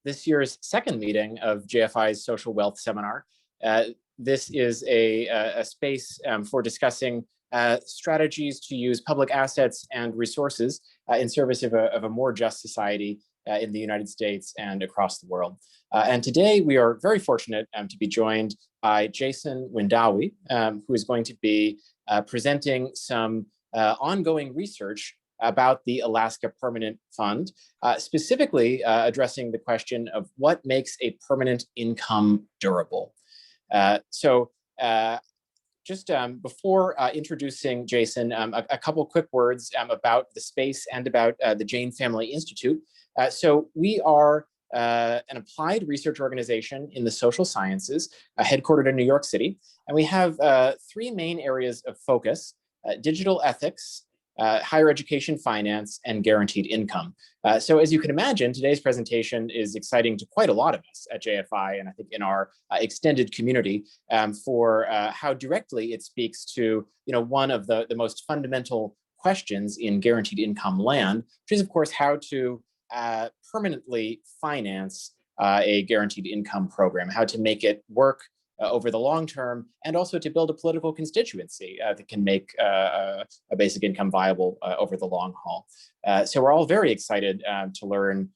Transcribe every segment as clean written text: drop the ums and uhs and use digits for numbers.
this year's second meeting of JFI's Social Wealth Seminar. This is a space for discussing strategies to use public assets and resources in service of a more just society in the United States and across the world. And today we are very fortunate to be joined by Jason Windawi, who is going to be presenting some ongoing research about the Alaska Permanent Fund, specifically addressing the question of what makes a permanent income durable. Just before introducing Jason, a couple quick words about the space and about the Jane Family Institute. So we are an applied research organization in the social sciences, headquartered in New York City. And we have three main areas of focus: digital ethics, higher education finance, and guaranteed income. So as you can imagine, today's presentation is exciting to quite a lot of us at JFI, and I think in our extended community, for how directly it speaks to one of the most fundamental questions in guaranteed income land, which is, of course, how to permanently finance a guaranteed income program, how to make it work over the long term, and also to build a political constituency that can make a basic income viable over the long haul. So we're all very excited to learn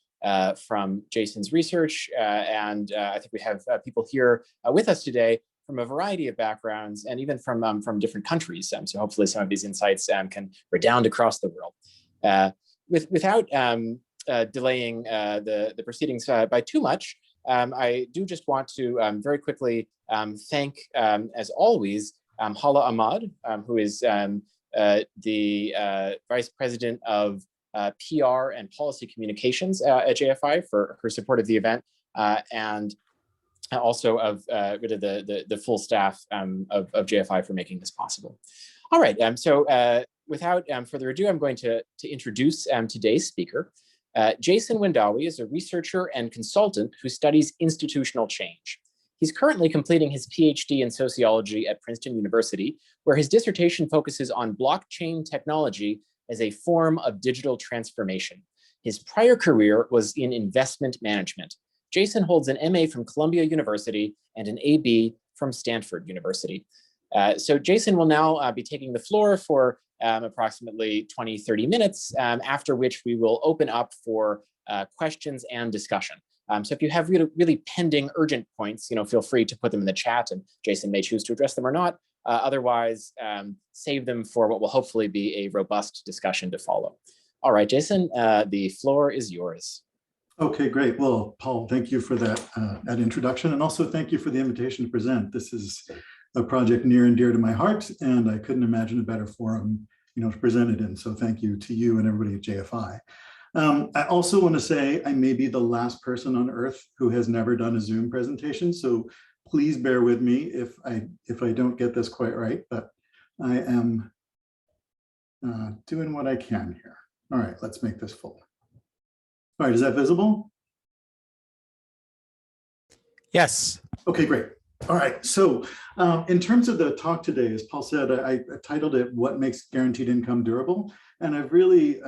from Jason's research, and I think we have people here with us today from a variety of backgrounds and even from different countries. So hopefully some of these insights can redound across the world. Without delaying the proceedings by too much, I do just want to very quickly thank, as always, Hala Ahmad, who is the Vice President of PR and Policy Communications at JFI, for her support of the event, and also of the full staff of JFI for making this possible. All right, so without further ado, I'm going to introduce today's speaker. Jason Windawi is a researcher and consultant who studies institutional change. He's currently completing his PhD in sociology at Princeton University, where his dissertation focuses on blockchain technology as a form of digital transformation. His prior career was in investment management. Jason holds an MA from Columbia University and an AB from Stanford University. So Jason will now be taking the floor for approximately 20-30 minutes, after which we will open up for questions and discussion. So if you have really pending urgent points, feel free to put them in the chat, and Jason may choose to address them or not. Otherwise, save them for what will hopefully be a robust discussion to follow. All right, Jason, the floor is yours. Okay, great. Well, Paul, thank you for that introduction, and also thank you for the invitation to present. This is a project near and dear to my heart, and I couldn't imagine a better forum, to present it in. So thank you to you and everybody at JFI. I also want to say I may be the last person on earth who has never done a Zoom presentation, so please bear with me if I don't get this quite right, but I am doing what I can here. All right, let's make this full. All right, is that visible? Yes. Okay, great. All right, so in terms of the talk today, as Paul said, I titled it "What Makes Guaranteed Income Durable?" And I've really,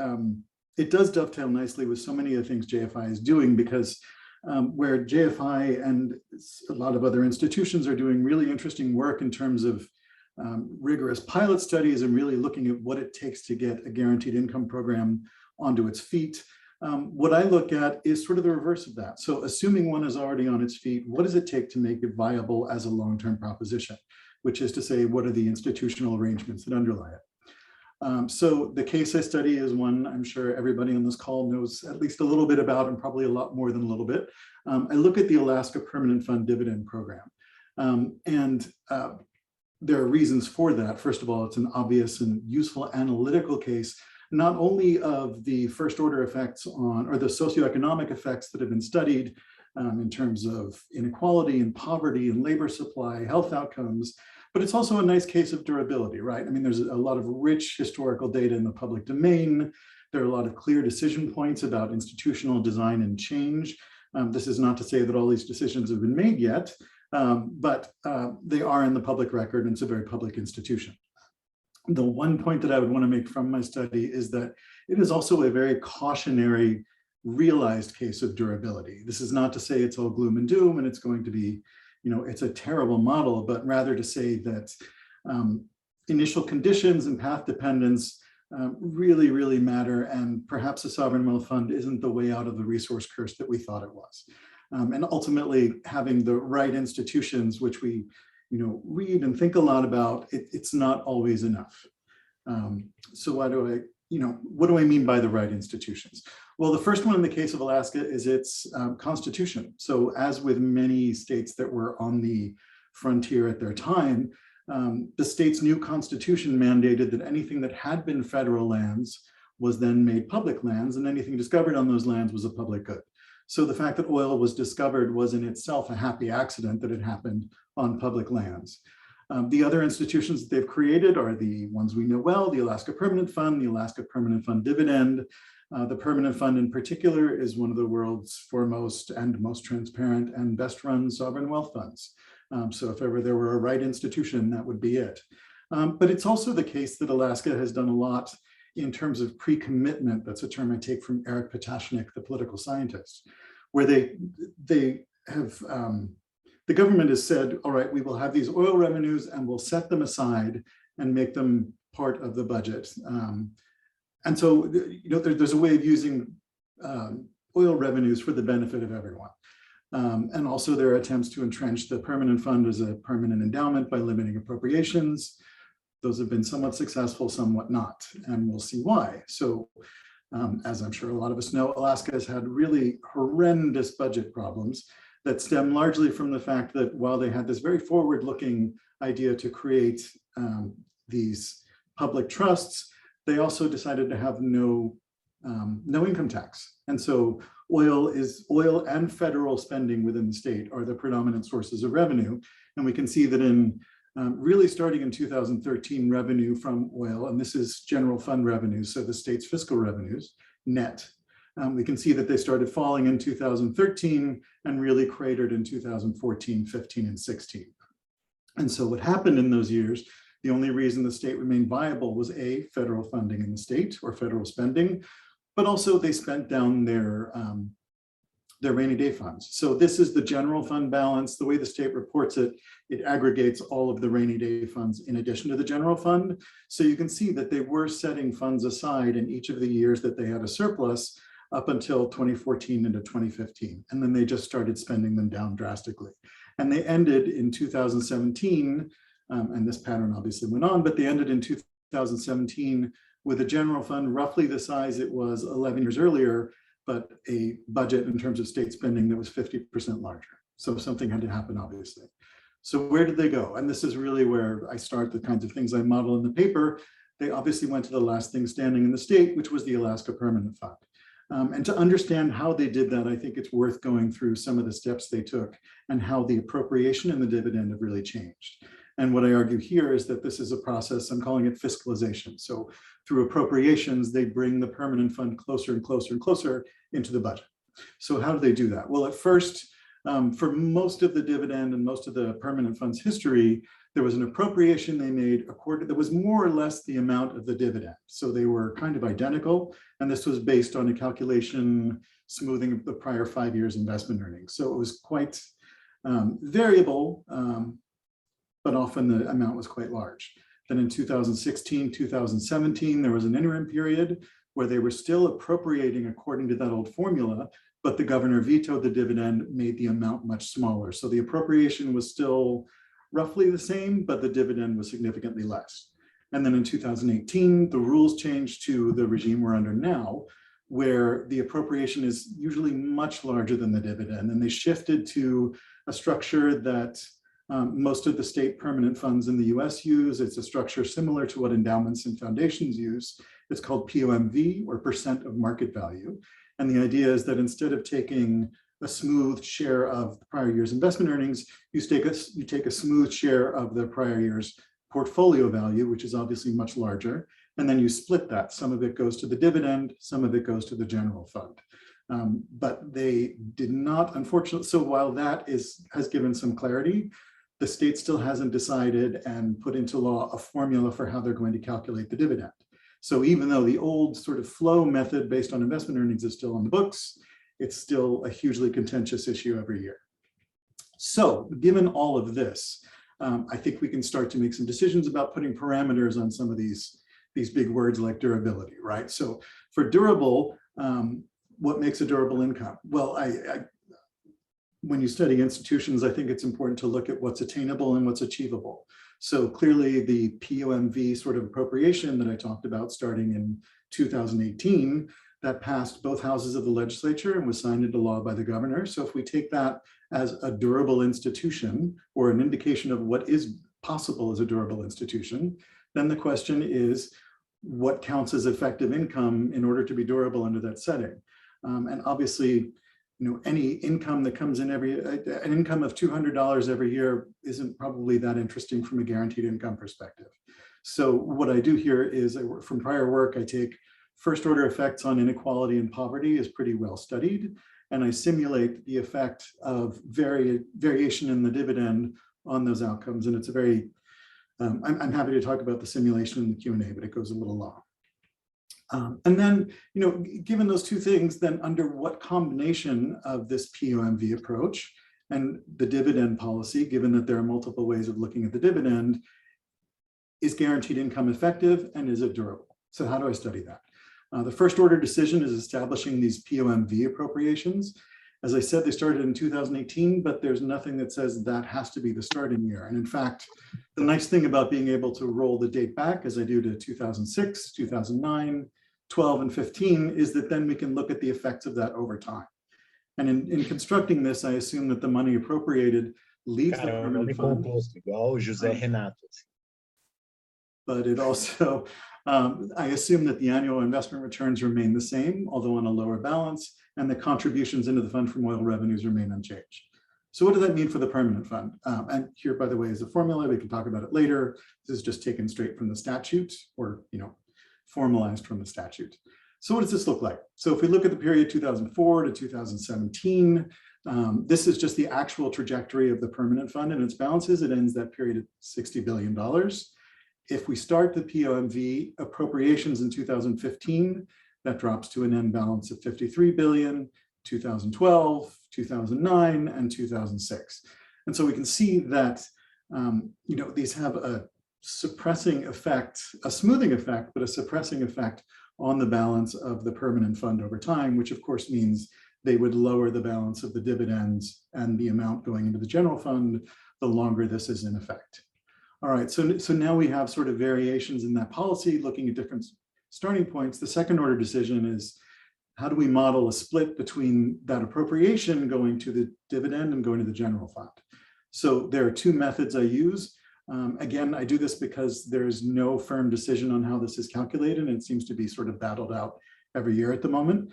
it does dovetail nicely with so many of the things JFI is doing, because where JFI and a lot of other institutions are doing really interesting work in terms of rigorous pilot studies and really looking at what it takes to get a guaranteed income program onto its feet. What I look at is sort of the reverse of that. So assuming one is already on its feet, what does it take to make it viable as a long-term proposition? Which is to say, what are the institutional arrangements that underlie it? So the case I study is one I'm sure everybody on this call knows at least a little bit about, and probably a lot more than a little bit. I look at the Alaska Permanent Fund dividend program. There are reasons for that. First of all, it's an obvious and useful analytical case, not only of the first order effects on, or the socioeconomic effects that have been studied in terms of inequality and poverty and labor supply, health outcomes, but it's also a nice case of durability, right? I mean, there's a lot of rich historical data in the public domain. There are a lot of clear decision points about institutional design and change. This is not to say that all these decisions have been made yet, but they are in the public record, and it's a very public institution. The one point that I would want to make from my study is that it is also a very cautionary realized case of durability. This is not to say it's all gloom and doom and it's going to be, it's a terrible model, but rather to say that initial conditions and path dependence really, really matter, and perhaps a sovereign wealth fund isn't the way out of the resource curse that we thought it was. And ultimately, having the right institutions, which we read and think a lot about, it's not always enough. So what do I mean by the right institutions? Well, the first one in the case of Alaska is its constitution. So as with many states that were on the frontier at their time, the state's new constitution mandated that anything that had been federal lands was then made public lands, and anything discovered on those lands was a public good. So the fact that oil was discovered was in itself a happy accident that it happened on public lands. The other institutions that they've created are the ones we know well: the Alaska Permanent Fund, the Alaska Permanent Fund Dividend. The Permanent Fund in particular is one of the world's foremost and most transparent and best run sovereign wealth funds. So if ever there were a right institution, that would be it. But it's also the case that Alaska has done a lot in terms of pre-commitment. That's a term I take from Eric Potashnik, the political scientist, where they have, the government has said, all right, we will have these oil revenues and we'll set them aside and make them part of the budget. And so, there's a way of using oil revenues for the benefit of everyone. And also there are attempts to entrench the permanent fund as a permanent endowment by limiting appropriations. Those have been somewhat successful, somewhat not, and we'll see why. So as I'm sure a lot of us know, Alaska has had really horrendous budget problems that stem largely from the fact that while they had this very forward-looking idea to create these public trusts, they also decided to have no income tax. And so oil and federal spending within the state are the predominant sources of revenue. And we can see that in really starting in 2013, revenue from oil, and this is general fund revenues, so the state's fiscal revenues, net. We can see that they started falling in 2013 and really cratered in 2014, 15, and 16. And so what happened in those years, the only reason the state remained viable was A, federal funding in the state or federal spending, but also they spent down their rainy day funds. So this is the general fund balance. The way the state reports it, it aggregates all of the rainy day funds in addition to the general fund. So you can see that they were setting funds aside in each of the years that they had a surplus up until 2014 into 2015. And then they just started spending them down drastically. And they ended in 2017, and this pattern obviously went on, but they ended in 2017 with a general fund roughly the size it was 11 years earlier, but a budget in terms of state spending that was 50% larger. So something had to happen, obviously. So where did they go? And this is really where I start the kinds of things I model in the paper. They obviously went to the last thing standing in the state, which was the Alaska Permanent Fund. And to understand how they did that, I think it's worth going through some of the steps they took and how the appropriation and the dividend have really changed. And what I argue here is that this is a process, I'm calling it fiscalization. So through appropriations, they bring the permanent fund closer and closer and closer into the budget. So how do they do that? Well, at first, for most of the dividend and most of the permanent fund's history, there was an appropriation they made that was more or less the amount of the dividend. So they were kind of identical. And this was based on a calculation smoothing the prior 5 years investment earnings. So it was quite variable, but often the amount was quite large. Then in 2016, 2017, there was an interim period where they were still appropriating according to that old formula, but the governor vetoed the dividend, made the amount much smaller. So the appropriation was still roughly the same, but the dividend was significantly less. And then in 2018, the rules changed to the regime we're under now, where the appropriation is usually much larger than the dividend. And they shifted to a structure that most of the state permanent funds in the US use. It's a structure similar to what endowments and foundations use. It's called POMV, or percent of market value. And the idea is that instead of taking a smooth share of the prior year's investment earnings, you take a smooth share of the prior year's portfolio value, which is obviously much larger, and then you split that. Some of it goes to the dividend, some of it goes to the general fund. But they did not, unfortunately, so while that has given some clarity, the state still hasn't decided and put into law a formula for how they're going to calculate the dividend. So even though the old sort of flow method based on investment earnings is still on the books, it's still a hugely contentious issue every year. So given all of this, I think we can start to make some decisions about putting parameters on some of these big words like durability, right? So for durable, what makes a durable income? Well, when you study institutions, I think it's important to look at what's attainable and what's achievable. So clearly the POMV sort of appropriation that I talked about starting in 2018, that passed both houses of the legislature and was signed into law by the governor. So if we take that as a durable institution or an indication of what is possible as a durable institution, then the question is, what counts as effective income in order to be durable under that setting? And obviously, any income that comes in an income of $200 every year isn't probably that interesting from a guaranteed income perspective. So what I do here is, from prior work, I take first order effects on inequality and poverty is pretty well studied, and I simulate the effect of variation in the dividend on those outcomes. And it's a very, I'm happy to talk about the simulation in the Q&A, but it goes a little long. And then, given those two things, then under what combination of this POMV approach and the dividend policy, given that there are multiple ways of looking at the dividend, is guaranteed income effective and is it durable? So how do I study that? The first order decision is establishing these POMV appropriations. As I said, they started in 2018, but there's nothing that says that has to be the starting year. And in fact, the nice thing about being able to roll the date back, as I do to 2006, 2009, 12, and 15, is that then we can look at the effects of that over time. And in constructing this, I assume that the money appropriated leaves the permanent fund. But it also, I assume that the annual investment returns remain the same, although on a lower balance, and the contributions into the fund from oil revenues remain unchanged. So what does that mean for the permanent fund? And here, by the way, is a formula. We can talk about it later. This is just taken straight from the statute, or formalized from the statute. So what does this look like? So if we look at the period 2004 to 2017, this is just the actual trajectory of the permanent fund and its balances. It ends that period at $60 billion. If we start the POMV appropriations in 2015, that drops to an end balance of 53 billion, 2012, 2009, and 2006. And so we can see that, these have a suppressing effect, a smoothing effect, but a suppressing effect on the balance of the permanent fund over time, which of course means they would lower the balance of the dividends and the amount going into the general fund the longer this is in effect. All right, so now we have sort of variations in that policy, looking at different starting points. The second order decision is, how do we model a split between that appropriation going to the dividend and going to the general fund? So there are two methods I use. Again, I do this because there's no firm decision on how this is calculated, and it seems to be sort of battled out every year at the moment.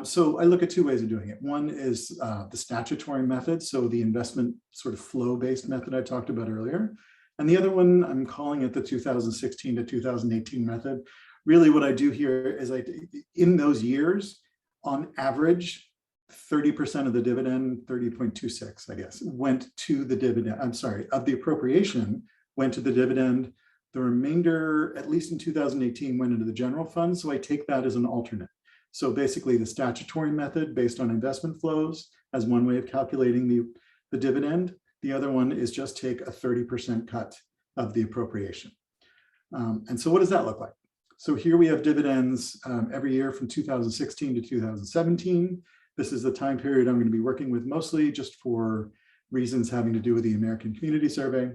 So I look at two ways of doing it. One is the statutory method, so the investment sort of flow-based method I talked about earlier. And the other one, I'm calling it the 2016 to 2018 method. Really what I do here is in those years, on average, 30% of the dividend, 30.26, I guess, went to the dividend. I'm sorry, of the appropriation went to the dividend. The remainder, at least in 2018, went into the general fund. So I take that as an alternate. So basically the statutory method based on investment flows as one way of calculating the dividend. The other one is just take a 30% cut of the appropriation. And so what does that look like? So here we have dividends every year from 2016 to 2017. This is the time period I'm going to be working with mostly, just for reasons having to do with the American Community Survey.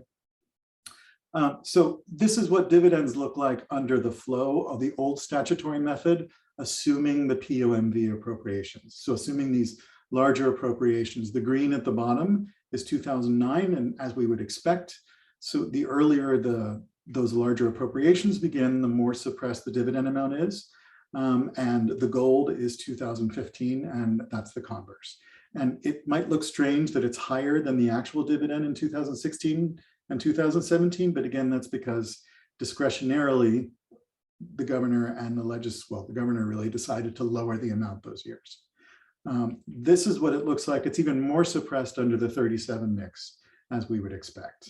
So this is what dividends look like under the flow of the old statutory method, assuming the POMV appropriations. So assuming these larger appropriations, the green at the bottom is 2009, and as we would expect, so the earlier those larger appropriations begin, the more suppressed the dividend amount is. And the gold is 2015, and that's the converse. And it might look strange that it's higher than the actual dividend in 2016 and 2017, but again, that's because discretionarily, the governor and the governor really decided to lower the amount those years. This is what it looks like. It's even more suppressed under the 37 mix, as we would expect.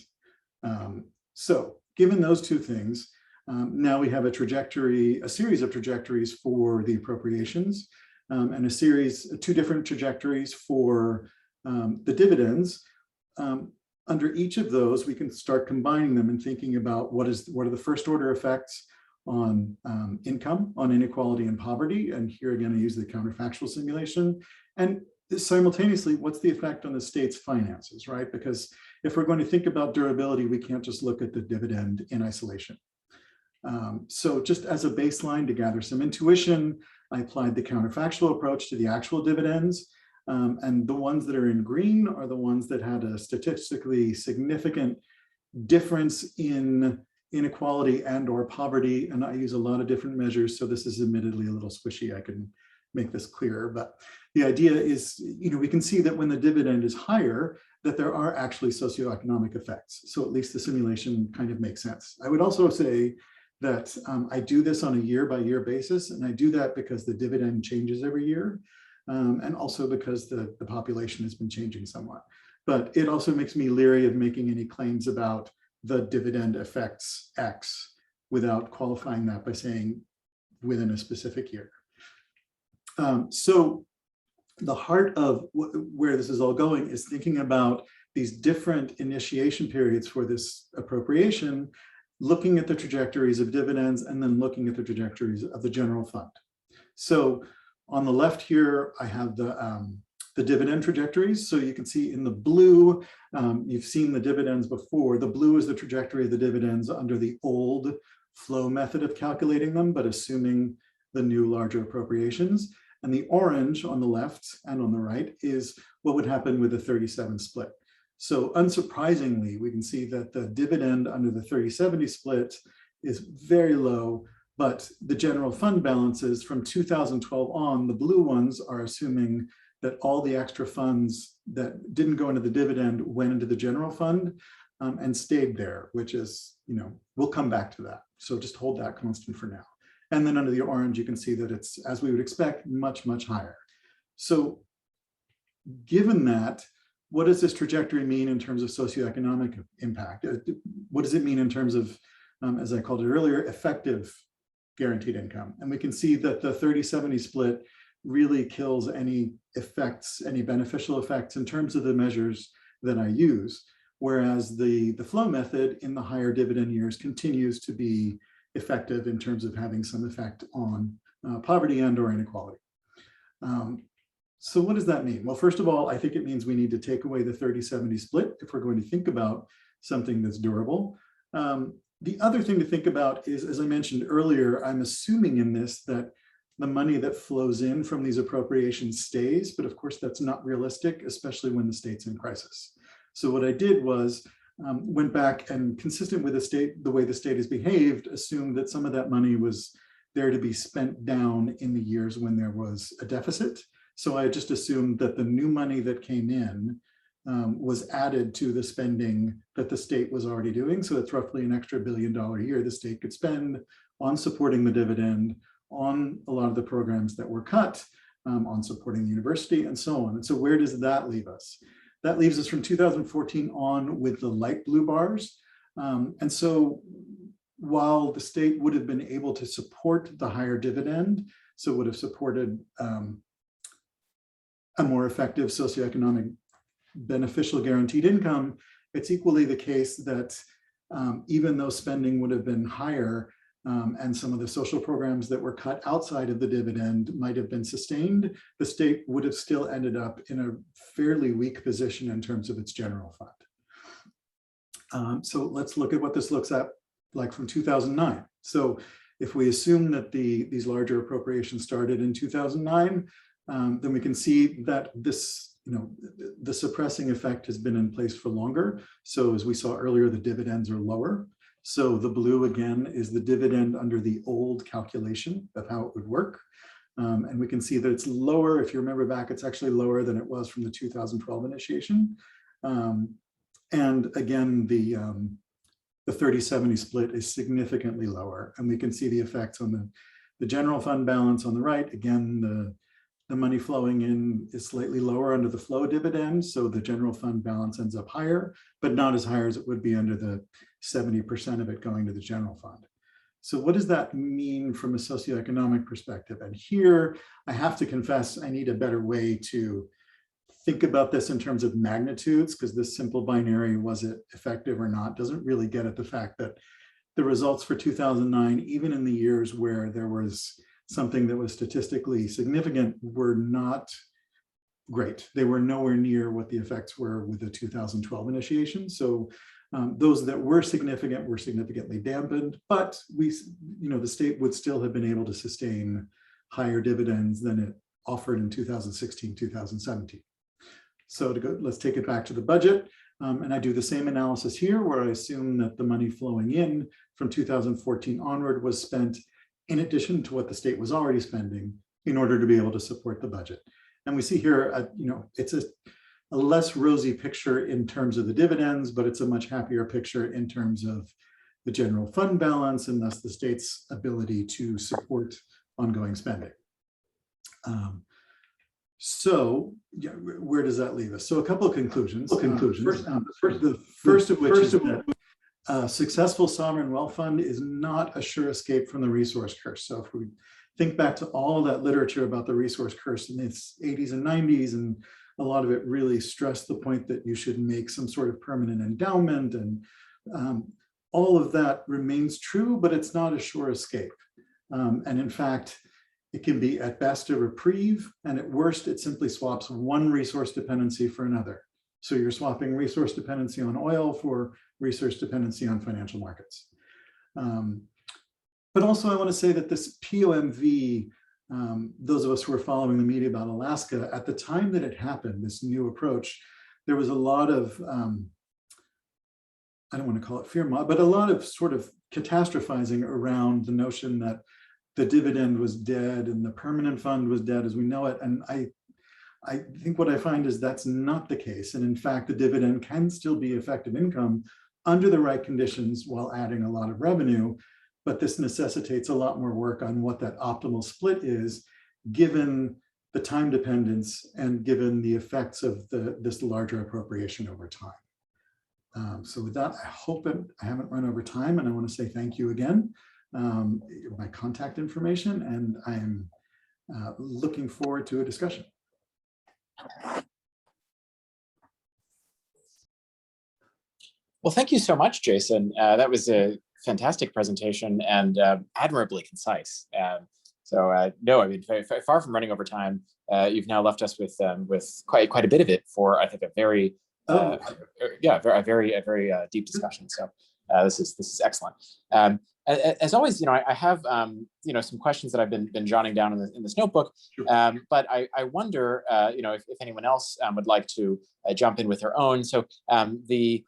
So given those two things, Now we have a series of trajectories for the appropriations, and two different trajectories for the dividends. Under each of those, we can start combining them and thinking about what are the first order effects on income, on inequality and poverty. And here again, I use the counterfactual simulation. And simultaneously, what's the effect on the state's finances, right? Because if we're going to think about durability, we can't just look at the dividend in isolation. So just as a baseline to gather some intuition, I applied the counterfactual approach to the actual dividends. And the ones that are in green are the ones that had a statistically significant difference in inequality and or poverty. And I use a lot of different measures, so this is admittedly a little squishy. I can make this clearer, but the idea is, we can see that when the dividend is higher, that there are actually socioeconomic effects. So at least the simulation kind of makes sense. I would also say that I do this on a year-by-year basis, and I do that because the dividend changes every year, and also because the population has been changing somewhat. But it also makes me leery of making any claims about the dividend affects X without qualifying that by saying within a specific year. So the heart of where this is all going is thinking about these different initiation periods for this appropriation, looking at the trajectories of dividends, and then looking at the trajectories of the general fund. So on the left here, I have the dividend trajectories. So you can see in the blue, you've seen the dividends before. The blue is the trajectory of the dividends under the old flow method of calculating them, but assuming the new larger appropriations. And the orange on the left and on the right is what would happen with the 37 split. So unsurprisingly, we can see that the dividend under the 30-70 split is very low, but the general fund balances from 2012 on, the blue ones are assuming that all the extra funds that didn't go into the dividend went into the general fund and stayed there, which is, we'll come back to that. So just hold that constant for now. And then under the orange, you can see that it's, as we would expect, much, much higher. So given that, what does this trajectory mean in terms of socioeconomic impact? What does it mean in terms of, as I called it earlier, effective guaranteed income? And we can see that the 30-70 split really kills any effects, any beneficial effects in terms of the measures that I use, whereas the flow method in the higher dividend years continues to be effective in terms of having some effect on poverty and or inequality. So what does that mean? Well, first of all, I think it means we need to take away the 30-70 split if we're going to think about something that's durable. The other thing to think about is, as I mentioned earlier, I'm assuming in this that the money that flows in from these appropriations stays, but of course that's not realistic, especially when the state's in crisis. So what I did was went back and, consistent with the way the state has behaved, assumed that some of that money was there to be spent down in the years when there was a deficit. So I just assumed that the new money that came in was added to the spending that the state was already doing. So it's roughly an extra $1 billion a year the state could spend on supporting the dividend, on a lot of the programs that were cut, on supporting the university, and so on. And so where does that leave us? That leaves us from 2014 on with the light blue bars. And so while the state would have been able to support the higher dividend, so would have supported a more effective socioeconomic beneficial guaranteed income, it's equally the case that even though spending would have been higher, and some of the social programs that were cut outside of the dividend might have been sustained, the state would have still ended up in a fairly weak position in terms of its general fund. So let's look at what this looks at like from 2009. So if we assume that these larger appropriations started in 2009, then we can see that this, the suppressing effect has been in place for longer. So as we saw earlier, the dividends are lower. So the blue, again, is the dividend under the old calculation of how it would work. And we can see that it's lower. If you remember back, it's actually lower than it was from the 2012 initiation. And again, the 30-70 split is significantly lower. And we can see the effects on the general fund balance on the right. Again, the money flowing in is slightly lower under the flow dividend. So the general fund balance ends up higher, but not as high as it would be under the 70% of it going to the general fund. So what does that mean from a socioeconomic perspective? And here, I have to confess, I need a better way to think about this in terms of magnitudes, because this simple binary, was it effective or not, doesn't really get at the fact that the results for 2009, even in the years where there was something that was statistically significant, were not great. They were nowhere near what the effects were with the 2012 initiation. So those that were significantly dampened, but the state would still have been able to sustain higher dividends than it offered in 2016, 2017. So let's take it back to the budget. And I do the same analysis here, where I assume that the money flowing in from 2014 onward was spent in addition to what the state was already spending in order to be able to support the budget. And we see here, it's a less rosy picture in terms of the dividends, but it's a much happier picture in terms of the general fund balance and thus the state's ability to support ongoing spending. So where does that leave us? So a couple of conclusions. The first of which is that a successful sovereign wealth fund is not a sure escape from the resource curse. So if we think back to all that literature about the resource curse in the 80s and 90s, and a lot of it really stressed the point that you should make some sort of permanent endowment, and all of that remains true, but it's not a sure escape. And in fact, it can be at best a reprieve, and at worst, it simply swaps one resource dependency for another. So you're swapping resource dependency on oil for resource dependency on financial markets. But also I want to say that this POMV, those of us who were following the media about Alaska, at the time that it happened, this new approach, there was a lot of, I don't want to call it fear mob, but a lot of sort of catastrophizing around the notion that the dividend was dead and the permanent fund was dead as we know it. And I think what I find is that's not the case. And in fact, the dividend can still be effective income under the right conditions while adding a lot of revenue. But this necessitates a lot more work on what that optimal split is, given the time dependence and given the effects of this larger appropriation over time. So with that, I hope I haven't run over time, and I want to say thank you again. My contact information, and I am looking forward to a discussion. Well, thank you so much, Jason. That was a fantastic presentation and admirably concise. No, I mean, far from running over time, you've now left us with quite a bit of it for, I think, a very very deep discussion. So this is excellent. As always, I have some questions that I've been jotting down in this notebook. Sure. But I wonder, if anyone else would like to jump in with their own. So the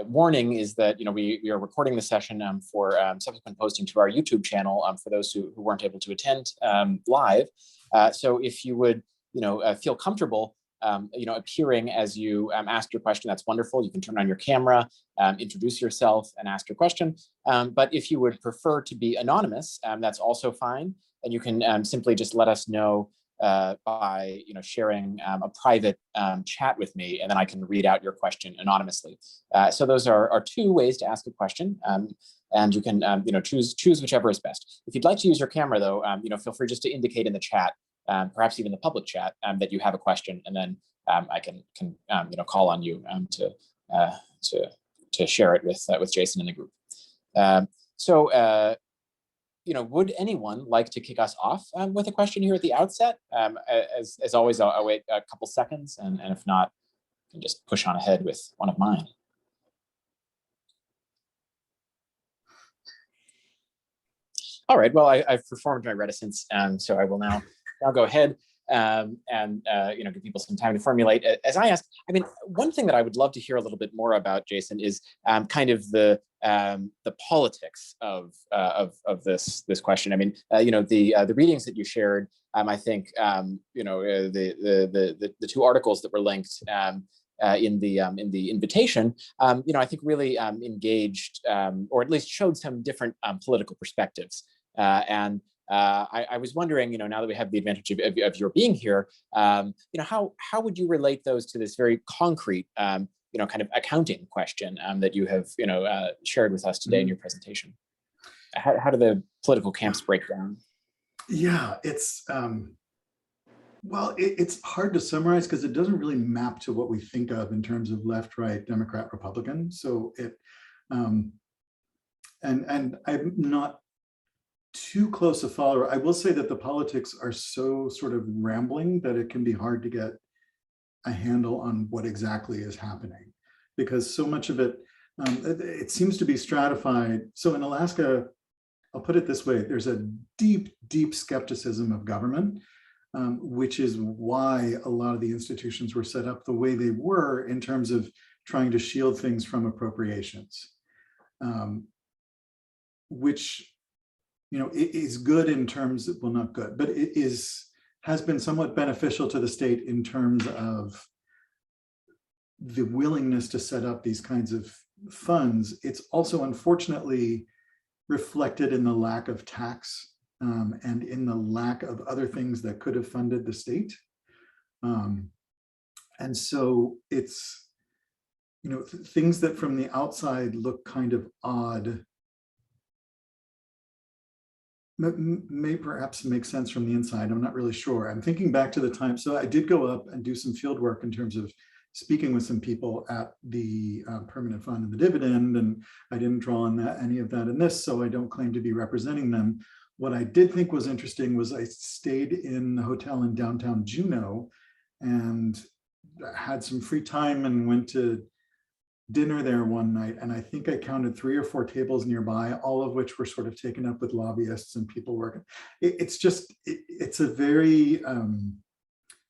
warning is that we are recording the session for subsequent posting to our YouTube channel for those who weren't able to attend live. So if you would feel comfortable appearing as you ask your question, that's wonderful. You can turn on your camera, introduce yourself, and ask your question. But if you would prefer to be anonymous, that's also fine. And you can simply just let us know by sharing a private chat with me, and then I can read out your question anonymously. So those are two ways to ask a question, and you can choose whichever is best. If you'd like to use your camera, though, feel free just to indicate in the chat. Perhaps even the public chat, that you have a question, and then I can call on you to share it with Jason in the group. Would anyone like to kick us off with a question here at the outset? As always, I'll wait a couple seconds, and if not, I can just push on ahead with one of mine. All right. Well, I've performed my reticence, so I will now go ahead and give people some time to formulate. As I ask, I mean, one thing that I would love to hear a little bit more about, Jason, is kind of the politics of this question. I mean, the readings that you shared, I think, the two articles that were linked in the invitation, I think really engaged or at least showed some different political perspectives. I was wondering, now that we have the advantage of your being here, how would you relate those to this very concrete, kind of accounting question that you have, shared with us today in your presentation? How do the political camps break down? Yeah, it's well, it's hard to summarize because it doesn't really map to what we think of in terms of left, right, Democrat, Republican. So it and I'm not too close a follower. I will say that the politics are so sort of rambling that it can be hard to get a handle on what exactly is happening, because so much of it, it seems to be stratified. So in Alaska, I'll put it this way, there's a deep, deep skepticism of government, which is why a lot of the institutions were set up the way they were in terms of trying to shield things from appropriations, which, you know, it is good in terms of, well, not good, but it has been somewhat beneficial to the state in terms of the willingness to set up these kinds of funds. It's also unfortunately reflected in the lack of tax and in the lack of other things that could have funded the state. And so it's, you know, things that from the outside look kind of odd may perhaps make sense from the inside. I'm not really sure. I'm thinking back to the time. So I did go up and do some field work in terms of speaking with some people at the permanent fund and the dividend, and I didn't draw on that, any of that in this, so I don't claim to be representing them. What I did think was interesting was I stayed in the hotel in downtown Juneau and had some free time and went to dinner there one night, and I think I counted 3 or 4 tables nearby, all of which were sort of taken up with lobbyists and people working. It's just, it's a very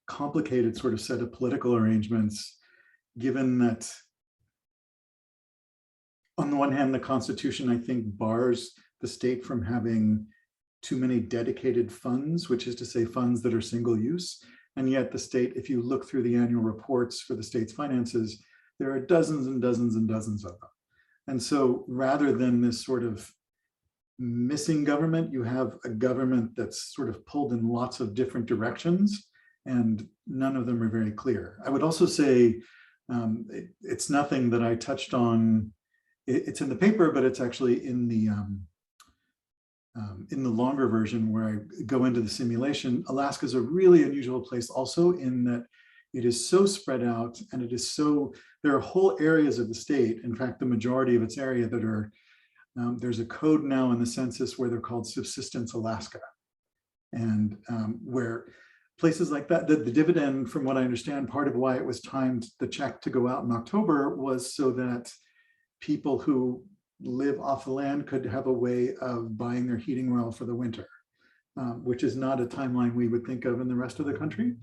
complicated sort of set of political arrangements, given that on the one hand, the Constitution, I think, bars the state from having too many dedicated funds, which is to say funds that are single use. And yet the state, if you look through the annual reports for the state's finances, there are dozens and dozens and dozens of them. And so rather than this sort of missing government, you have a government that's sort of pulled in lots of different directions, and none of them are very clear. I would also say it's nothing that I touched on. It's in the paper, but it's actually in the longer version where I go into the simulation. Alaska is a really unusual place also in that it is so spread out, and it is so, there are whole areas of the state, in fact, the majority of its area, that are, there's a code now in the census where they're called subsistence Alaska. And where places like that, the dividend, from what I understand, part of why it was timed, the check to go out in October, was so that people who live off the land could have a way of buying their heating oil for the winter, which is not a timeline we would think of in the rest of the country.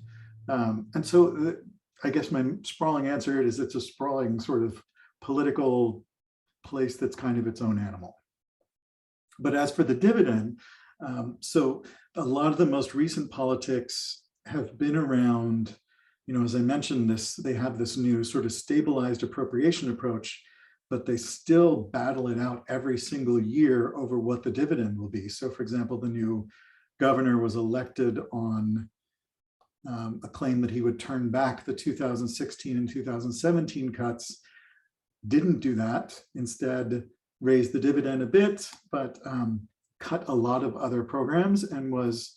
And so I guess my sprawling answer is it's a sprawling sort of political place that's kind of its own animal. But as for the dividend, so a lot of the most recent politics have been around, you know, as I mentioned, they have this new sort of stabilized appropriation approach, but they still battle it out every single year over what the dividend will be. So for example, the new governor was elected on a claim that he would turn back the 2016 and 2017 cuts, didn't do that, instead raised the dividend a bit, but cut a lot of other programs and was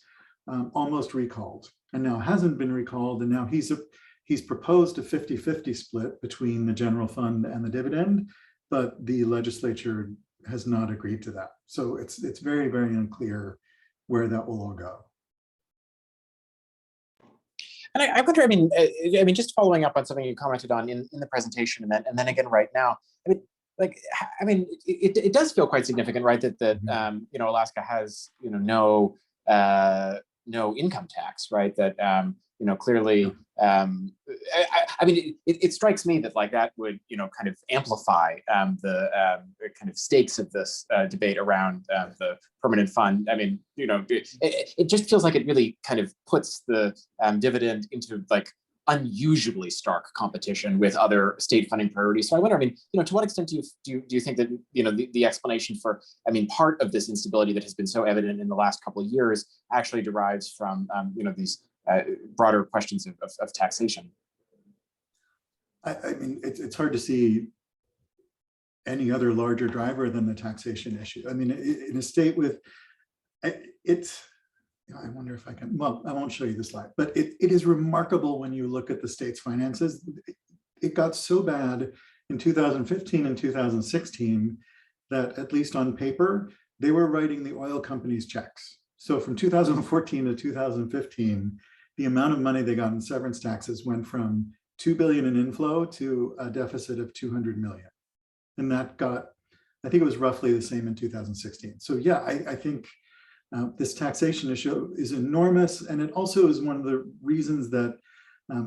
almost recalled, and now hasn't been recalled. And now he's proposed a 50-50 split between the general fund and the dividend, but the legislature has not agreed to that. So it's very, very unclear where that will all go. And I wonder, I mean, just following up on something you commented on in the presentation, and then again right now, it does feel quite significant, right, that you know, Alaska has, you know, no income tax, right? That you know, clearly, it strikes me that like that would, you know, kind of amplify the kind of stakes of this debate around the permanent fund. I mean, you know, it just feels like it really kind of puts the dividend into like unusually stark competition with other state funding priorities. So I wonder, I mean, you know, to what extent do you think that, you know, the explanation for, I mean, part of this instability that has been so evident in the last couple of years actually derives from, you know, these broader questions of taxation? I mean, it's hard to see any other larger driver than the taxation issue. I mean, in a state with, it's, I wonder if I can, well, I won't show you the slide, but it is remarkable when you look at the state's finances. It got so bad in 2015 and 2016 that, at least on paper, they were writing the oil companies checks. So from 2014 to 2015, the amount of money they got in severance taxes went from 2 billion in inflow to a deficit of 200 million. And that got, I think it was roughly the same in 2016. So yeah, I think this taxation issue is enormous. And it also is one of the reasons that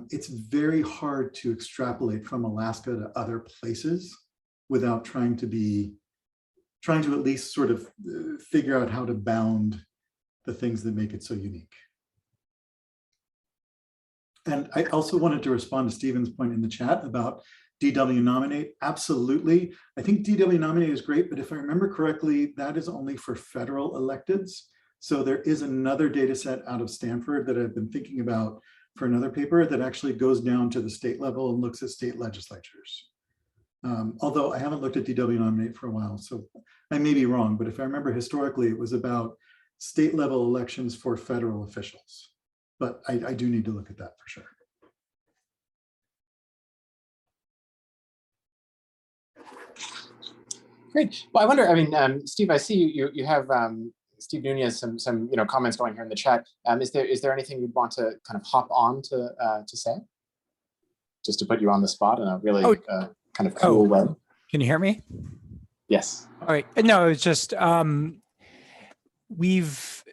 it's very hard to extrapolate from Alaska to other places without trying to at least sort of figure out how to bound the things that make it so unique. And I also wanted to respond to Stephen's point in the chat about DW nominate. Absolutely. I think DW nominate is great, but if I remember correctly, that is only for federal electeds. So there is another data set out of Stanford that I've been thinking about for another paper that actually goes down to the state level and looks at state legislatures. Although I haven't looked at DW nominate for a while, so I may be wrong, but if I remember historically, it was about state level elections for federal officials. But I do need to look at that for sure. Great. Well, I wonder, I mean, Steve, I see you have Steve Nunez some comments going here in the chat. Is there anything you'd want to kind of hop on to say? Just to put you on the spot in a really kind of cool way. Can you hear me? Yes. All right. No, it's just we've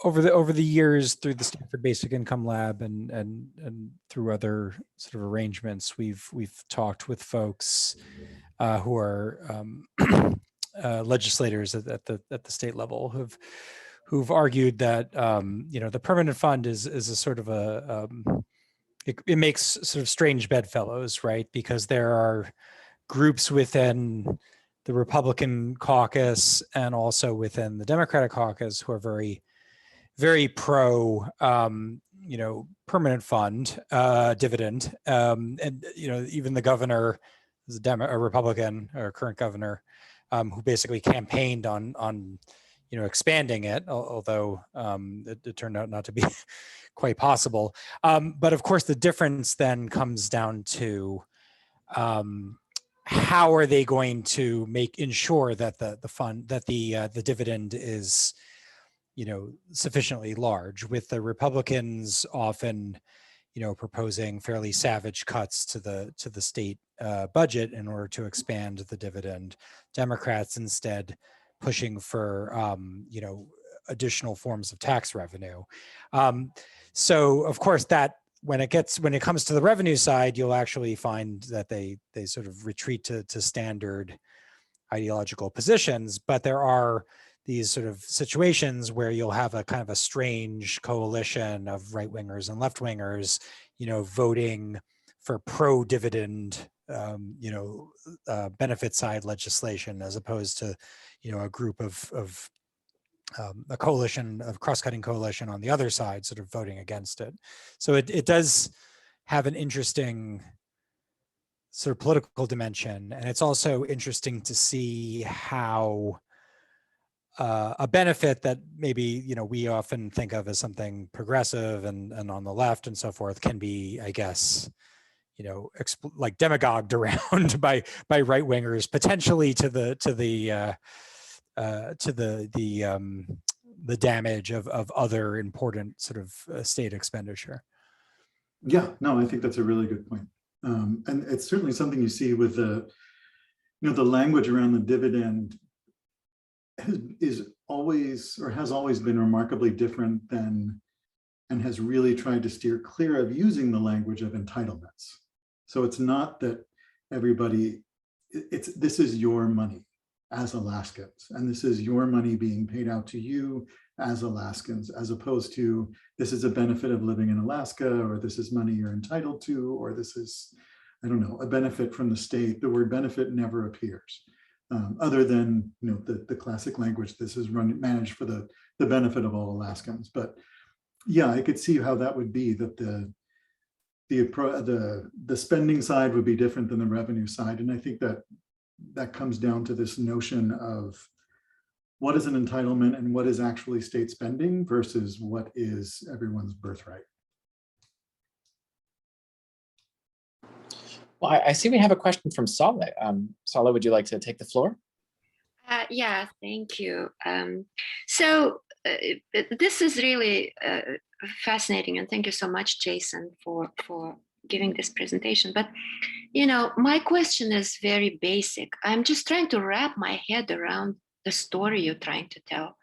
over the years through the Stanford Basic Income Lab and through other sort of arrangements, we've talked with folks who are legislators at the state level who've argued that the permanent fund is a sort of a it makes sort of strange bedfellows, right? Because there are groups within the Republican caucus and also within the Democratic caucus who are very, very pro, permanent fund dividend, and even the governor is a Republican or current governor who basically campaigned on expanding it, although it turned out not to be quite possible. But of course, the difference then comes down to how are they going to ensure that the dividend is sufficiently large, with the Republicans often proposing fairly savage cuts to the state budget in order to expand the dividend. Democrats instead pushing for additional forms of tax revenue. So of course that when it comes to the revenue side, you'll actually find that they sort of retreat to standard ideological positions, but there are these sort of situations where you'll have a kind of a strange coalition of right-wingers and left-wingers, voting for pro-dividend, benefit side legislation, as opposed to, a group of a coalition, of cross-cutting coalition on the other side, sort of voting against it. So it does have an interesting sort of political dimension, and it's also interesting to see how a benefit that maybe we often think of as something progressive and on the left and so forth can be, I guess, like demagogued around by right wingers, potentially to the damage of other important sort of state expenditure. Yeah, no, I think that's a really good point, and it's certainly something you see with the language around the dividend has always been remarkably different than, and has really tried to steer clear of using the language of entitlements. So it's not that everybody, this is your money as Alaskans, and this is your money being paid out to you as Alaskans, as opposed to this is a benefit of living in Alaska, or this is money you're entitled to, or this is, I don't know, a benefit from the state. The word benefit never appears. Other than the classic language, this is managed for the benefit of all Alaskans. But yeah, I could see how that would be, that the spending side would be different than the revenue side, and I think that that comes down to this notion of what is an entitlement and what is actually state spending versus what is everyone's birthright. Well, I see we have a question from Saleh. Saleh, would you like to take the floor? Yeah, thank you. So this is really fascinating, and thank you so much, Jason, for giving this presentation. But you know, my question is very basic. I'm just trying to wrap my head around the story you're trying to tell.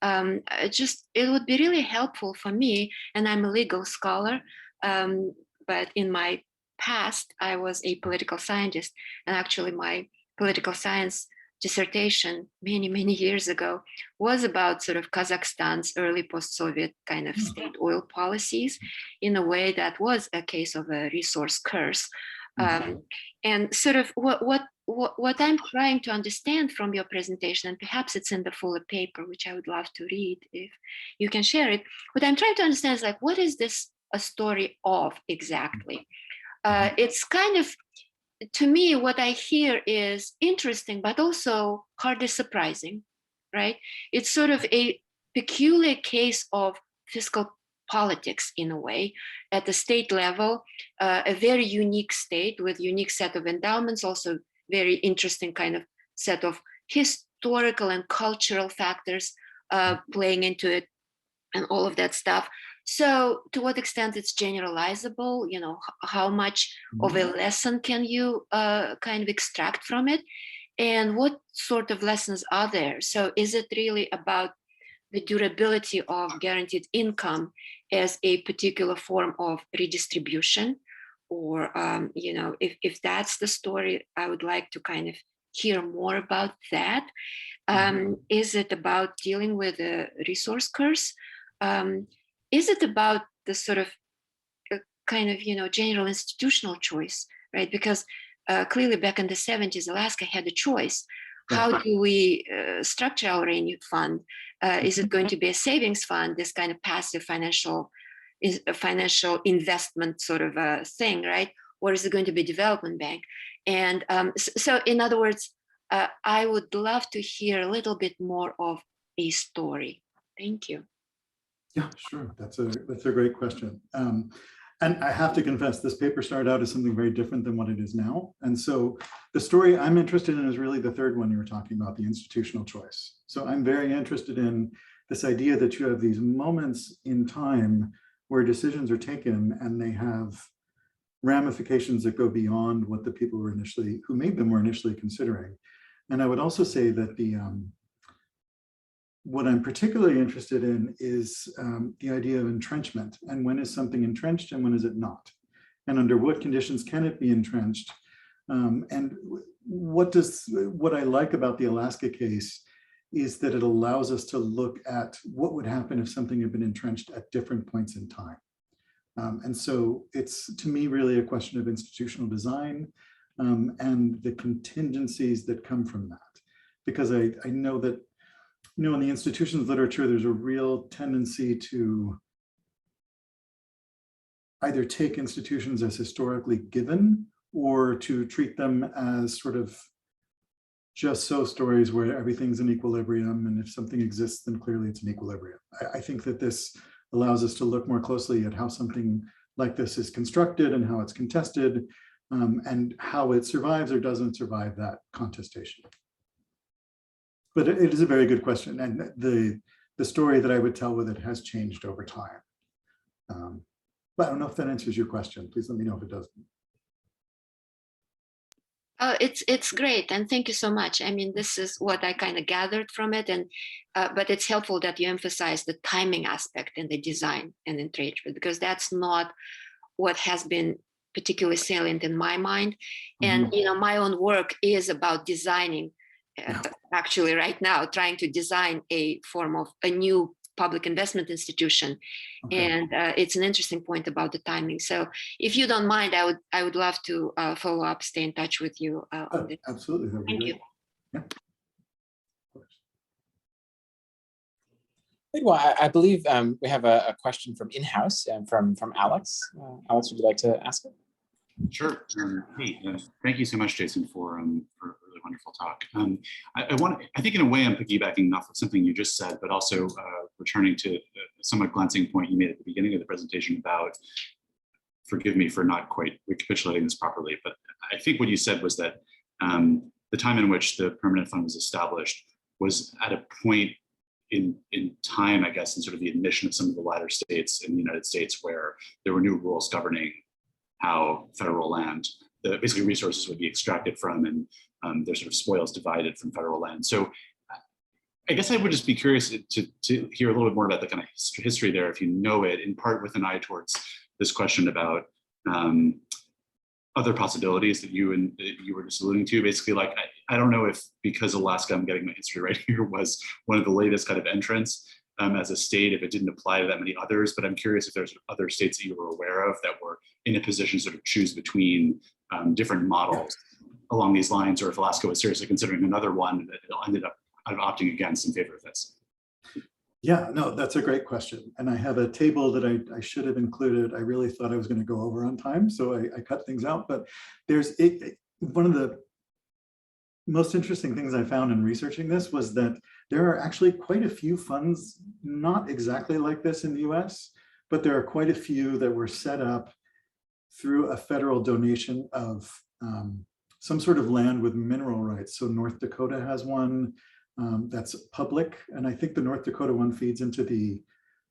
It would be really helpful for me, and I'm a legal scholar, but in my past, I was a political scientist, and actually my political science dissertation many years ago was about sort of Kazakhstan's early post-Soviet kind of state oil policies in a way that was a case of a resource curse. And sort of what I'm trying to understand from your presentation, and perhaps it's in the fuller paper, which I would love to read if you can share it. What I'm trying to understand is like, what is this a story of exactly? It's kind of, to me, what I hear is interesting, but also hardly surprising, right? It's sort of a peculiar case of fiscal politics in a way at the state level, a very unique state with unique set of endowments, also very interesting kind of set of historical and cultural factors playing into it and all of that stuff. So to what extent it's generalizable, you know, how much of a lesson can you kind of extract from it? And what sort of lessons are there? So is it really about the durability of guaranteed income as a particular form of redistribution? Or, you know, if that's the story, I would like to kind of hear more about that. Is it about dealing with a resource curse? Is it about the sort of kind of, you know, general institutional choice, right? Because clearly back in the 70s, Alaska had a choice. How do we structure our rainy fund? Is it going to be a savings fund, this kind of passive financial investment sort of a thing, right? Or is it going to be a development bank? And so in other words, I would love to hear a little bit more of a story. Thank you. Yeah, sure. That's a great question. And I have to confess, this paper started out as something very different than what it is now. And so the story I'm interested in is really the third one you were talking about, the institutional choice. So I'm very interested in this idea that you have these moments in time where decisions are taken and they have ramifications that go beyond what the people who made them were initially considering. And I would also say that what I'm particularly interested in is the idea of entrenchment, and when is something entrenched and when is it not? And under what conditions can it be entrenched? And what I like about the Alaska case is that it allows us to look at what would happen if something had been entrenched at different points in time. And so it's, to me, really a question of institutional design and the contingencies that come from that. Because I know that, you know, in the institutions literature, there's a real tendency to either take institutions as historically given or to treat them as sort of just so stories where everything's in equilibrium, and if something exists, then clearly it's in equilibrium. I think that this allows us to look more closely at how something like this is constructed and how it's contested, and how it survives or doesn't survive that contestation. But it is a very good question, and the story that I would tell with it has changed over time. But I don't know if that answers your question. Please let me know if it doesn't. It's great, and thank you so much. I mean, this is what I kind of gathered from it, and but it's helpful that you emphasize the timing aspect in the design and entrenchment, because that's not what has been particularly salient in my mind. And you know, my own work is about designing. Actually, right now, trying to design a form of a new public investment institution, and it's an interesting point about the timing. So, if you don't mind, I would love to follow up, stay in touch with you. On this. Absolutely, that would be Thank great. you. Yeah. Well, I believe we have a question from in-house from Alex. Alex, would you like to ask it? Sure. Hey, thank you so much, Jason, for a really wonderful talk. I think in a way I'm piggybacking off of something you just said, but also returning to a somewhat glancing point you made at the beginning of the presentation about, forgive me for not quite recapitulating this properly, but I think what you said was that the time in which the permanent fund was established was at a point in time, I guess, in sort of the admission of some of the latter states in the United States where there were new rules governing how federal land, basically resources would be extracted from, and there's sort of spoils divided from federal land. So I guess I would just be curious to hear a little bit more about the kind of history there, if you know it, in part with an eye towards this question about other possibilities that you were just alluding to. Basically, like, I don't know if because Alaska, I'm getting my history right here, was one of the latest kind of entrants as a state, if it didn't apply to that many others, but I'm curious if there's other states that you were aware of that were in a position to sort of choose between different models along these lines, or if Alaska was seriously considering another one that ended up opting against in favor of this. Yeah, no, that's a great question. And I have a table that I should have included. I really thought I was going to go over on time, so I cut things out. But there's one of the most interesting things I found in researching this was that there are actually quite a few funds, not exactly like this in the US, but there are quite a few that were set up through a federal donation of some sort of land with mineral rights. So North Dakota has one. That's public, and I think the North Dakota one feeds into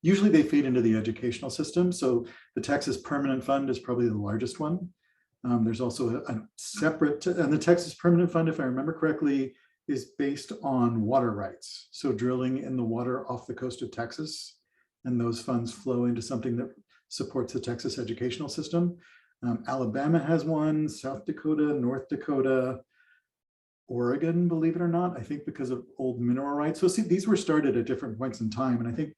usually they feed into the educational system. So the Texas Permanent Fund is probably the largest one. There's also a separate, and the Texas Permanent Fund, if I remember correctly, is based on water rights. So drilling in the water off the coast of Texas, and those funds flow into something that supports the Texas educational system. Alabama has one, South Dakota, North Dakota, Oregon, believe it or not, I think because of old mineral rights. So see, these were started at different points in time. And I think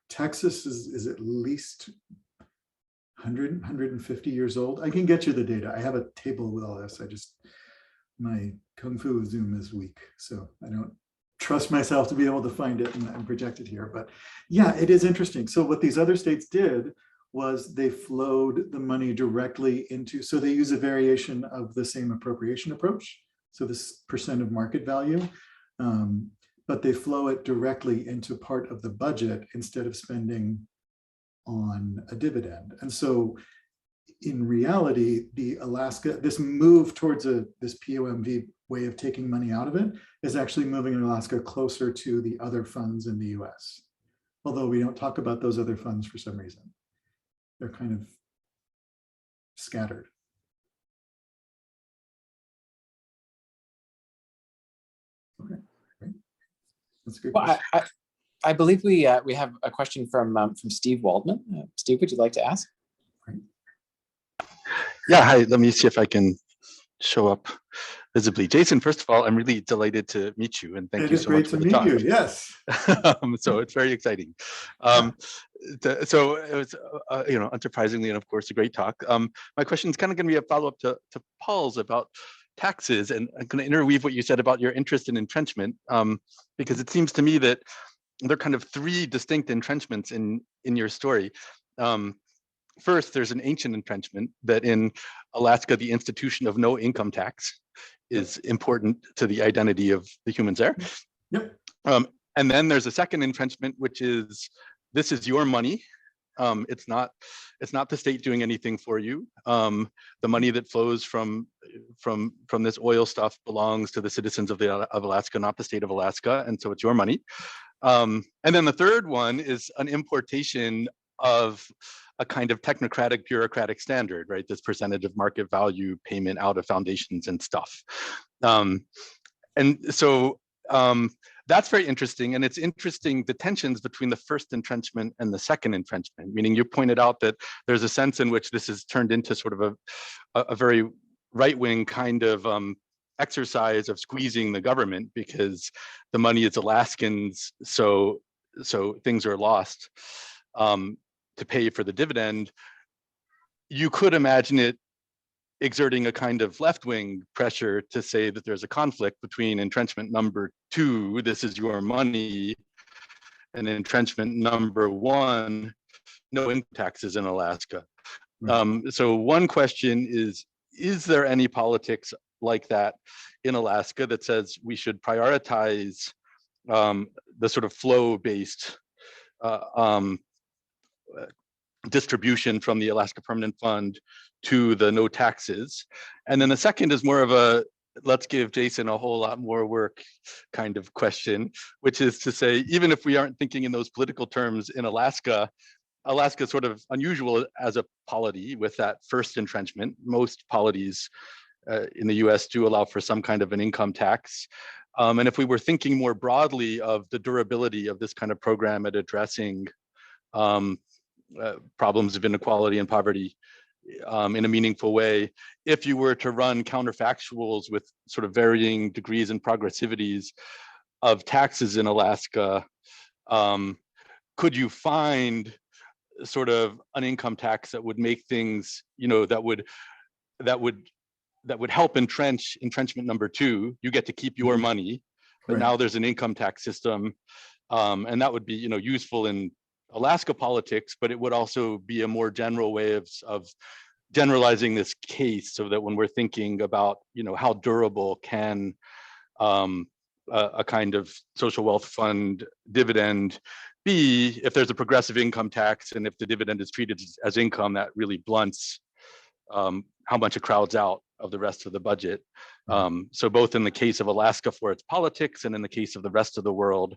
Texas is at least 100, 150 years old. I can get you the data. I have a table with all this. My Kung Fu Zoom is weak, so I don't trust myself to be able to find it and project it here. But yeah, it is interesting. So what these other states did was they flowed the money directly into, so they use a variation of the same appropriation approach. So this percent of market value, but they flow it directly into part of the budget instead of spending on a dividend. And so in reality, this move towards this POMV way of taking money out of it is actually moving Alaska closer to the other funds in the US. Although we don't talk about those other funds for some reason. They're kind of scattered. Okay, great. That's a good question. I believe we have a question from Steve Waldman. Steve, would you like to ask? Great. Yeah, hi, let me see if I can show up visibly. Jason, first of all, I'm really delighted to meet you, and thank you so much for the talk. It is great to meet you, yes. So it's very exciting. So it was, unsurprisingly, and of course, a great talk. My question is kind of going to be a follow-up to Paul's about taxes, and I'm going to interweave what you said about your interest in entrenchment, because it seems to me that there are kind of three distinct entrenchments in your story. First, there's an ancient entrenchment that in Alaska, the institution of no income tax is important to the identity of the humans there. Yep. And then there's a second entrenchment, which is, this is your money. It's not the state doing anything for you. The money that flows from this oil stuff belongs to the citizens of Alaska, not the state of Alaska, and so it's your money. And then the third one is an importation of a kind of technocratic, bureaucratic standard, right? This percentage of market value payment out of foundations and stuff. And so that's very interesting. And it's interesting, the tensions between the first entrenchment and the second entrenchment, meaning you pointed out that there's a sense in which this has turned into sort of a very right-wing kind of exercise of squeezing the government because the money is Alaskans, so things are lost to pay for the dividend. You could imagine it exerting a kind of left-wing pressure to say that there's a conflict between entrenchment number 2, this is your money, and entrenchment number 1, no income taxes in Alaska. So one question is there any politics like that in Alaska that says we should prioritize the sort of flow-based distribution from the Alaska Permanent Fund to the no taxes. And then the second is more of a, let's give Jason a whole lot more work kind of question, which is to say, even if we aren't thinking in those political terms in Alaska, Alaska is sort of unusual as a polity with that first entrenchment. Most polities in the US do allow for some kind of an income tax. And if we were thinking more broadly of the durability of this kind of program at addressing problems of inequality and poverty in a meaningful way, if you were to run counterfactuals with sort of varying degrees and progressivities of taxes in Alaska, could you find sort of an income tax that would make things, that would help entrenchment number 2? You get to keep your money, but now there's an income tax system, and that would be useful in Alaska politics, but it would also be a more general way of generalizing this case, so that when we're thinking about how durable can a kind of social wealth fund dividend be, if there's a progressive income tax and if the dividend is treated as income, that really blunts how much it crowds out of the rest of the budget. So both in the case of Alaska for its politics and in the case of the rest of the world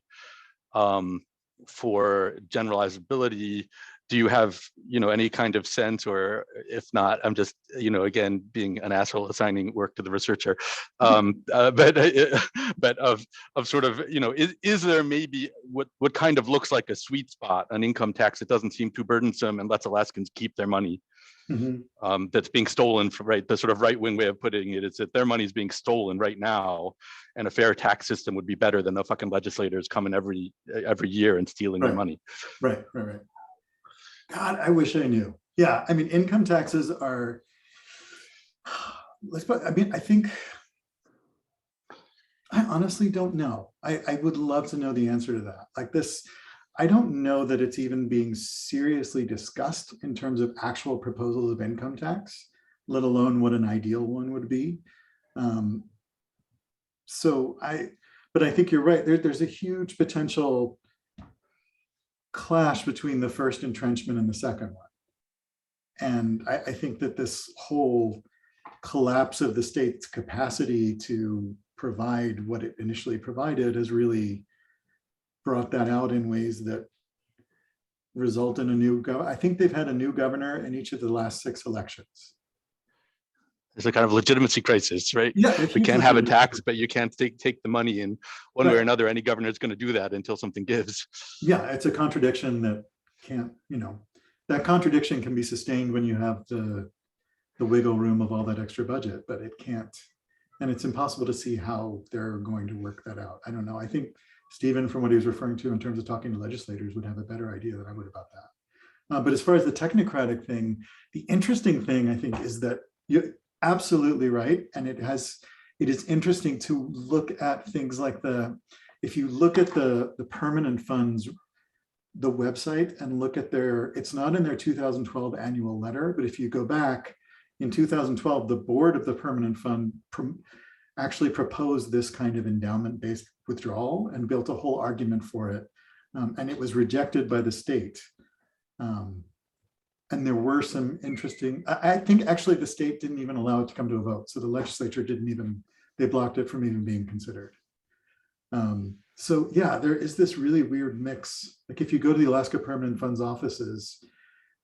for generalizability, do you have any kind of sense, or if not, I'm just again being an asshole assigning work to the researcher, but of sort of is there maybe what kind of looks like a sweet spot, an income tax that doesn't seem too burdensome and lets Alaskans keep their money, that's being stolen from, the sort of right-wing way of putting it is that their money is being stolen right now, and a fair tax system would be better than the fucking legislators coming every year and stealing their money. Right. God, I wish I knew. Yeah, I mean, income taxes are, I honestly don't know. I would love to know the answer to that. Like this, I don't know that it's even being seriously discussed in terms of actual proposals of income tax, let alone what an ideal one would be. But I think you're right. There's a huge potential clash between the first entrenchment and the second one. And I think that this whole collapse of the state's capacity to provide what it initially provided has really brought that out in ways that result in a new I think they've had a new governor in each of the last 6 elections. It's a kind of legitimacy crisis, right? Yeah, we can't have a tax, but you can't take the money, and one way or another, any governor is going to do that until something gives. Yeah, it's a contradiction that can't, that contradiction can be sustained when you have the wiggle room of all that extra budget, but it can't, and it's impossible to see how they're going to work that out. I don't know. I think Stephen, from what he was referring to in terms of talking to legislators, would have a better idea than I would about that. But as far as the technocratic thing, the interesting thing, I think, is that you're absolutely right. And it is interesting to look at things like if you look at the permanent funds, the website, and look at it's not in their 2012 annual letter, but if you go back in 2012, the board of the permanent fund actually proposed this kind of endowment-based withdrawal and built a whole argument for it. And it was rejected by the state. And there were some interesting, I think actually the state didn't even allow it to come to a vote. So the legislature they blocked it from even being considered. So yeah, there is this really weird mix. Like if you go to the Alaska Permanent Fund's offices,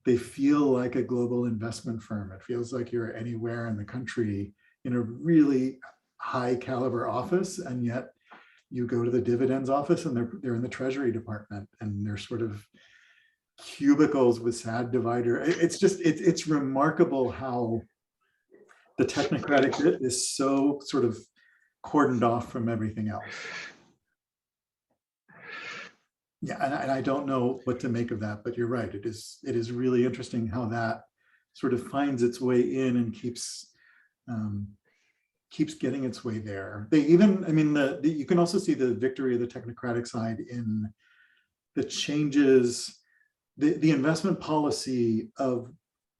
they feel like a global investment firm. It feels like you're anywhere in the country in a really high caliber office, and yet you go to the dividends office and they're in the Treasury Department, and they're sort of cubicles with sad divider. It's remarkable how the technocratic bit is so sort of cordoned off from everything else. Yeah, and I don't know what to make of that, but you're right. It is really interesting how that sort of finds its way in and keeps getting its way there. They even, you can also see the victory of the technocratic side in the changes, the investment policy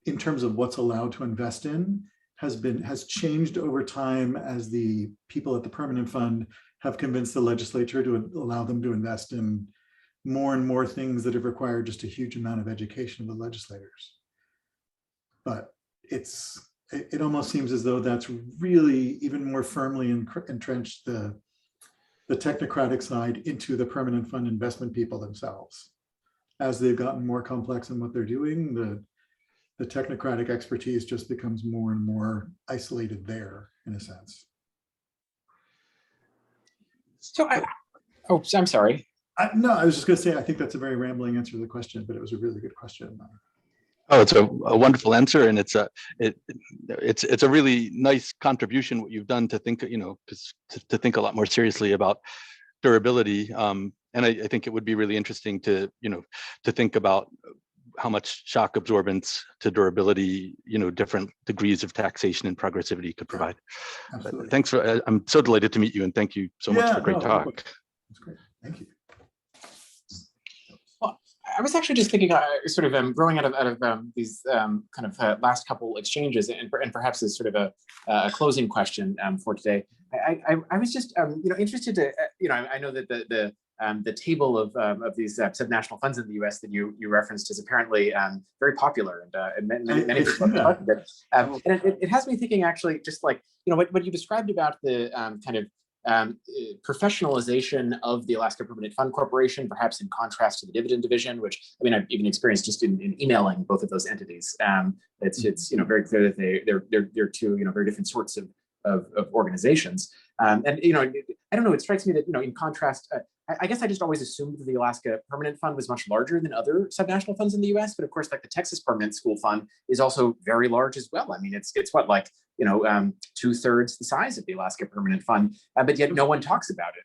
in terms of what's allowed to invest in has changed over time as the people at the permanent fund have convinced the legislature to allow them to invest in more and more things that have required just a huge amount of education of the legislators. But it almost seems as though that's really even more firmly entrenched the technocratic side into the permanent fund investment people themselves. As they've gotten more complex in what they're doing, the technocratic expertise just becomes more and more isolated there, in a sense. So I'm sorry. No, I was just going to say, I think that's a very rambling answer to the question, but it was a really good question. Oh, it's a wonderful answer, and it's a really nice contribution what you've done to think, to think a lot more seriously about durability. And I think it would be really interesting to think about how much shock absorbance to durability, different degrees of taxation and progressivity could provide. Absolutely. Thanks for, I'm so delighted to meet you, and thank you so much for a great talk. That's great. Thank you. Well, I was actually just thinking, sort of growing out of these kind of last couple exchanges, and perhaps as sort of a closing question for today. I was just interested to I know that the table of these subnational funds in the U.S. that you referenced is apparently very popular, and many people have talked about it. And it has me thinking, actually, just like what you described about the kind of professionalization of the Alaska Permanent Fund Corporation, perhaps in contrast to the dividend division, which I've even experienced just in emailing both of those entities. It's very clear that they're two very different sorts of organizations. And I don't know. It strikes me that in contrast, I guess I just always assumed that the Alaska Permanent Fund was much larger than other subnational funds in the U.S. But of course, like the Texas Permanent School Fund is also very large as well. I mean, it's what, like 2/3 the size of the Alaska Permanent Fund, but yet no one talks about it,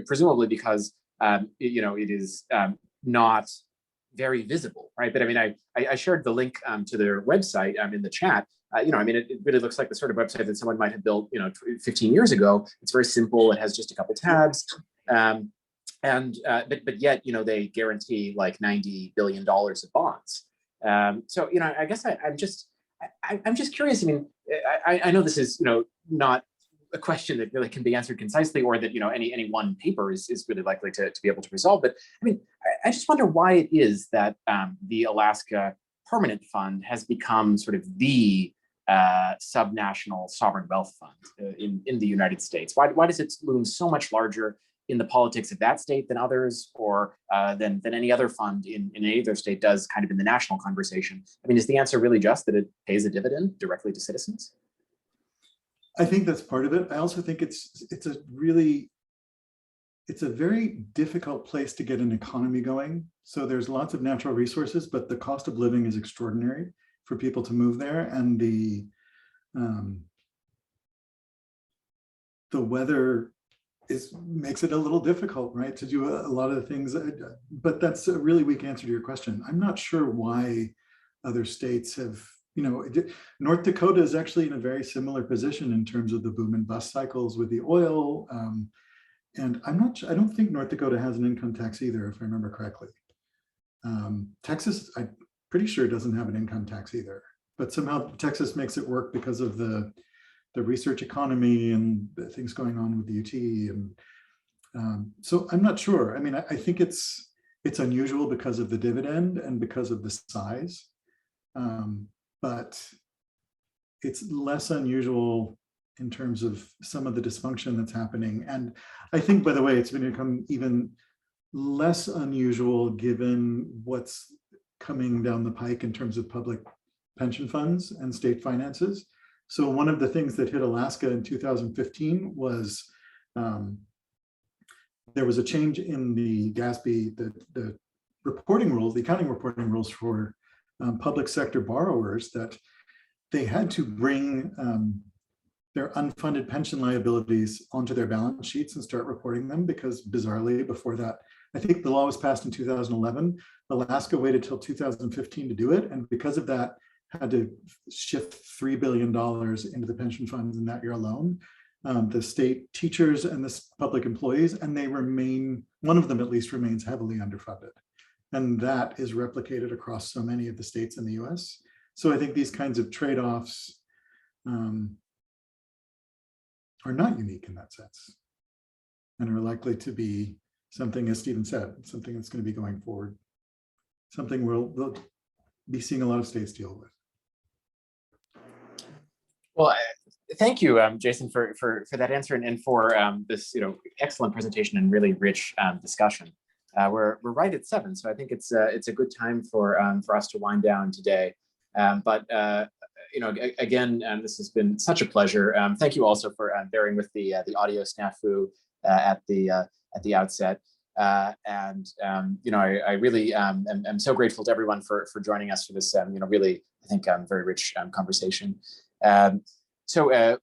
presumably because it is not very visible, right? But I mean, I shared the link to their website in the chat. It really looks like the sort of website that someone might have built 15 years ago. It's very simple. It has just a couple tabs. But yet, they guarantee like $90 billion of bonds. So, I guess I'm just curious. I mean, I know this is, not a question that really can be answered concisely, or that, any one paper is really likely to be able to resolve. But I mean, I just wonder why it is that the Alaska Permanent Fund has become sort of the subnational sovereign wealth fund in the United States. Why does it loom so much larger in the politics of that state than others, or than any other fund in any other state does kind of in the national conversation? I mean, is the answer really just that it pays a dividend directly to citizens? I think that's part of it. I also think it's a very difficult place to get an economy going. So there's lots of natural resources, but the cost of living is extraordinary for people to move there, and the weather makes it a little difficult, right, to do a lot of the things. But that's a really weak answer to your question. I'm not sure why other states have, North Dakota is actually in a very similar position in terms of the boom and bust cycles with the oil. And I don't think North Dakota has an income tax either, if I remember correctly. Texas, I'm pretty sure, doesn't have an income tax either, but somehow Texas makes it work because of the research economy and things going on with the UT. And so I'm not sure. I mean, I think it's unusual because of the dividend and because of the size, but it's less unusual in terms of some of the dysfunction that's happening. And I think, by the way, it's become even less unusual given what's coming down the pike in terms of public pension funds and state finances. So one of the things that hit Alaska in 2015 was there was a change in the GASB, the reporting rules, the accounting reporting rules for public sector borrowers, that they had to bring their unfunded pension liabilities onto their balance sheets and start reporting them, because bizarrely before that, I think the law was passed in 2011. Alaska waited till 2015 to do it. And because of that, had to shift $3 billion into the pension funds in that year alone. The state teachers and the public employees, and they remain, one of them at least remains heavily underfunded. And that is replicated across so many of the states in the US. So I think these kinds of trade-offs are not unique in that sense, and are likely to be something, as Stephen said, something that's going to be going forward, something we'll be seeing a lot of states deal with. Well, thank you, Jason, for that answer and for this excellent presentation and really rich discussion. We're right at 7, so I think it's a good time for us to wind down today. But again, this has been such a pleasure. Thank you also for bearing with the audio snafu at the outset. I really am so grateful to everyone for joining us for this really, I think, very rich conversation. So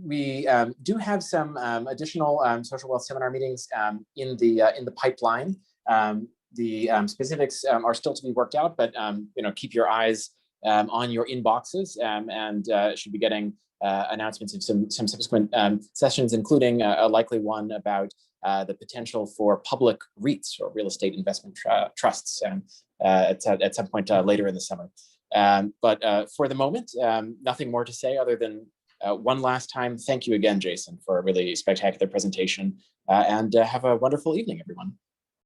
we do have some additional social wealth seminar meetings in the pipeline. The specifics are still to be worked out, but keep your eyes on your inboxes and should be getting announcements of some subsequent sessions, including a likely one about the potential for public REITs, or real estate investment trusts, at some point later in the summer. But for the moment, nothing more to say other than one last time, thank you again, Jason, for a really spectacular presentation, and have a wonderful evening, everyone.